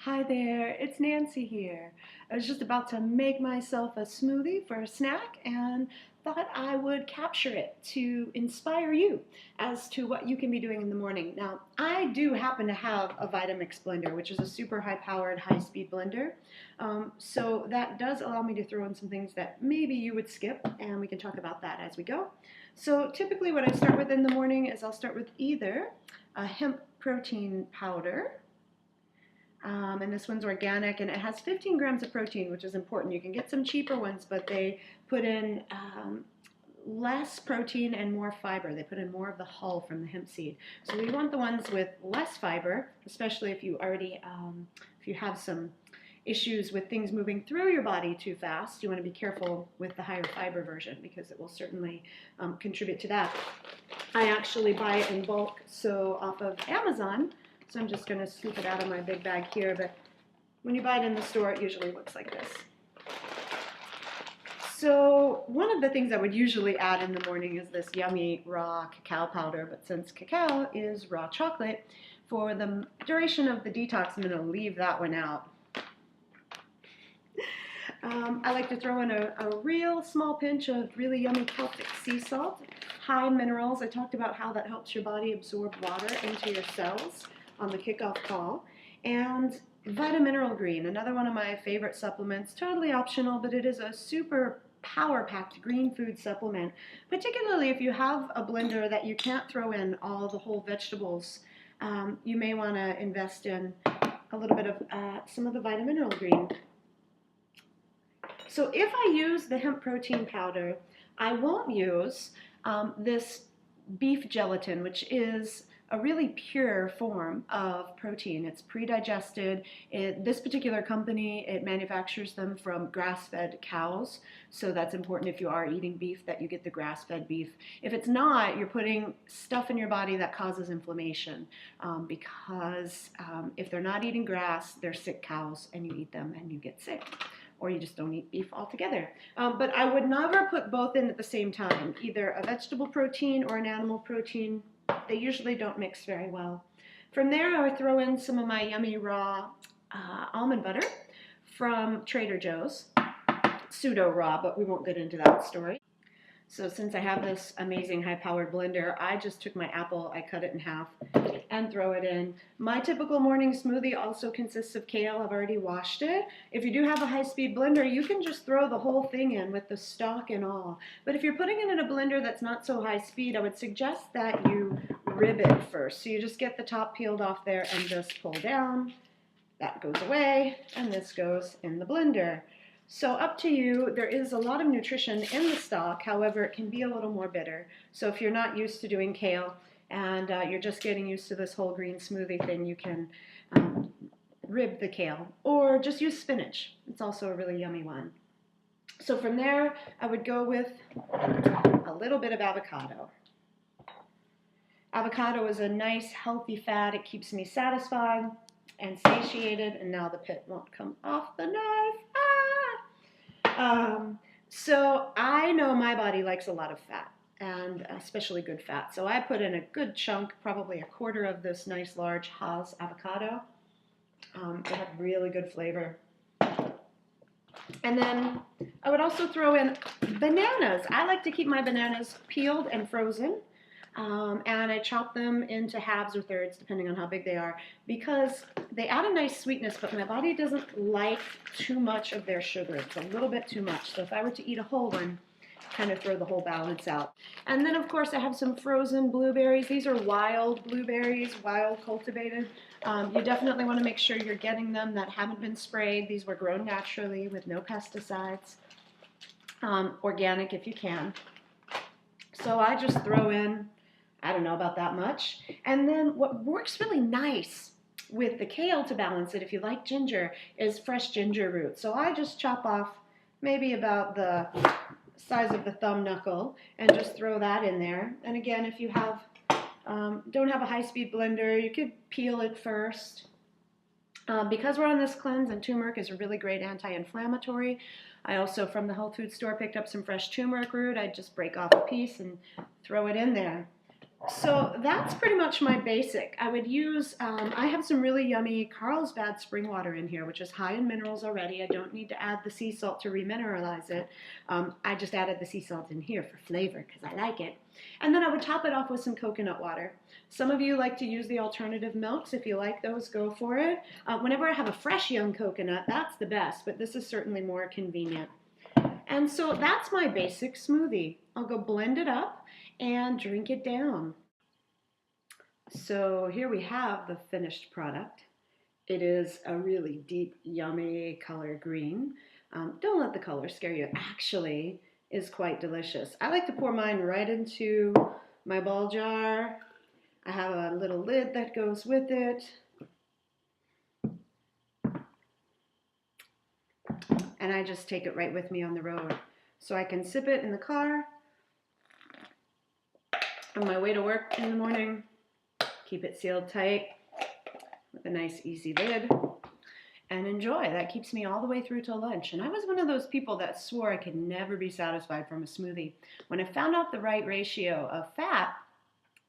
Hi there, it's Nancy here. I was just about to make myself a smoothie for a snack and thought I would capture it to inspire you as to what you can be doing in the morning. Now, I do happen to have a Vitamix blender, which is a super high-powered, high-speed blender. So that does allow me to throw in some things that maybe you would skip, and we can talk about that as we go. So typically what I start with in the morning is I'll start with either a hemp protein powder, and this one's organic, and it has 15 grams of protein, which is important. You can get some cheaper ones, but they put in less protein and more fiber. They put in more of the hull from the hemp seed. So we want the ones with less fiber, especially if you already, if you have some issues with things moving through your body too fast. You want to be careful with the higher fiber version because it will certainly contribute to that. I actually buy it in bulk, so off of Amazon. So I'm just going to scoop it out of my big bag here, but when you buy it in the store, it usually looks like this. So one of the things I would usually add in the morning is this yummy raw cacao powder, but since cacao is raw chocolate, for the duration of the detox, I'm going to leave that one out. I like to throw in a real small pinch of really yummy Celtic Sea Salt, high minerals. I talked about how that helps your body absorb water into your cells on the kickoff call, and Vitamineral green, another one of my favorite supplements, totally optional, but it is a super power-packed green food supplement, particularly if you have a blender that you can't throw in all the whole vegetables. You may want to invest in a little bit of some of the Vitamineral green. So if I use the hemp protein powder, I won't use this beef gelatin, which is a really pure form of protein. It's pre-digested. This particular company, it manufactures them from grass-fed cows, so that's important if you are eating beef that you get the grass-fed beef. If it's not, you're putting stuff in your body that causes inflammation because if they're not eating grass, they're sick cows, and you eat them and you get sick. Or you just don't eat beef altogether. But I would never put both in at the same time, either a vegetable protein or an animal protein. They usually don't mix very well. From there, I would throw in some of my yummy raw almond butter from Trader Joe's. Pseudo raw, but we won't get into that story. So since I have this amazing high-powered blender, I just took my apple, I cut it in half, and throw it in. My typical morning smoothie also consists of kale. I've already washed it. If you do have a high-speed blender, you can just throw the whole thing in with the stalk and all. But if you're putting it in a blender that's not so high-speed, I would suggest that you rib it first. So you just get the top peeled off there and just pull down. That goes away, and this goes in the blender. So up to you. There is a lot of nutrition in the stalk, however, it can be a little more bitter. So if you're not used to doing kale and you're just getting used to this whole green smoothie thing, you can rib the kale or just use spinach. It's also a really yummy one. So from there, I would go with a little bit of avocado. Avocado is a nice, healthy fat. It keeps me satisfied and satiated, and now the pit won't come off the knife. So I know my body likes a lot of fat, and especially good fat. So I put in a good chunk, probably a quarter of this nice large Hass avocado. It had really good flavor. And then I would also throw in bananas. I like to keep my bananas peeled and frozen. And I chop them into halves or thirds, depending on how big they are, because they add a nice sweetness, but my body doesn't like too much of their sugar. It's a little bit too much. So if I were to eat a whole one, kind of throw the whole balance out. And then, of course, I have some frozen blueberries. These are wild blueberries, wild cultivated. You definitely want to make sure you're getting them that haven't been sprayed. These were grown naturally with no pesticides, organic if you can. So I just throw in, I don't know about that much. And then what works really nice with the kale to balance it, if you like ginger, is fresh ginger root. So I just chop off maybe about the size of the thumb knuckle and just throw that in there. And again, if you have don't have a high-speed blender, you could peel it first. Because we're on this cleanse, and turmeric is a really great anti-inflammatory, I also, from the health food store, picked up some fresh turmeric root. I'd just break off a piece and throw it in there. So that's pretty much my basic. I would use, I have some really yummy Carlsbad spring water in here, which is high in minerals already. I don't need to add the sea salt to remineralize it. I just added the sea salt in here for flavor because I like it. And then I would top it off with some coconut water. Some of you like to use the alternative milks. If you like those, go for it. Whenever I have a fresh young coconut, that's the best, but this is certainly more convenient. And so that's my basic smoothie. I'll go blend it up and drink it down. So here we have the finished product. It is a really deep, yummy color green. Don't let the color scare you. It actually is quite delicious. I like to pour mine right into my ball jar. I have a little lid that goes with it. And I just take it right with me on the road. So I can sip it in the car on my way to work in the morning. Keep it sealed tight with a nice easy lid and enjoy. That keeps me all the way through till lunch. And I was one of those people that swore I could never be satisfied from a smoothie. When I found out the right ratio of fat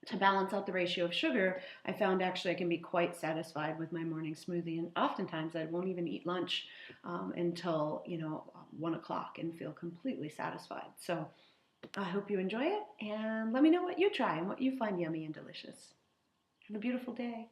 to balance out the ratio of sugar, I found actually I can be quite satisfied with my morning smoothie. And oftentimes I won't even eat lunch until 1 o'clock and feel completely satisfied. So I hope you enjoy it, and let me know what you try and what you find yummy and delicious. Have a beautiful day.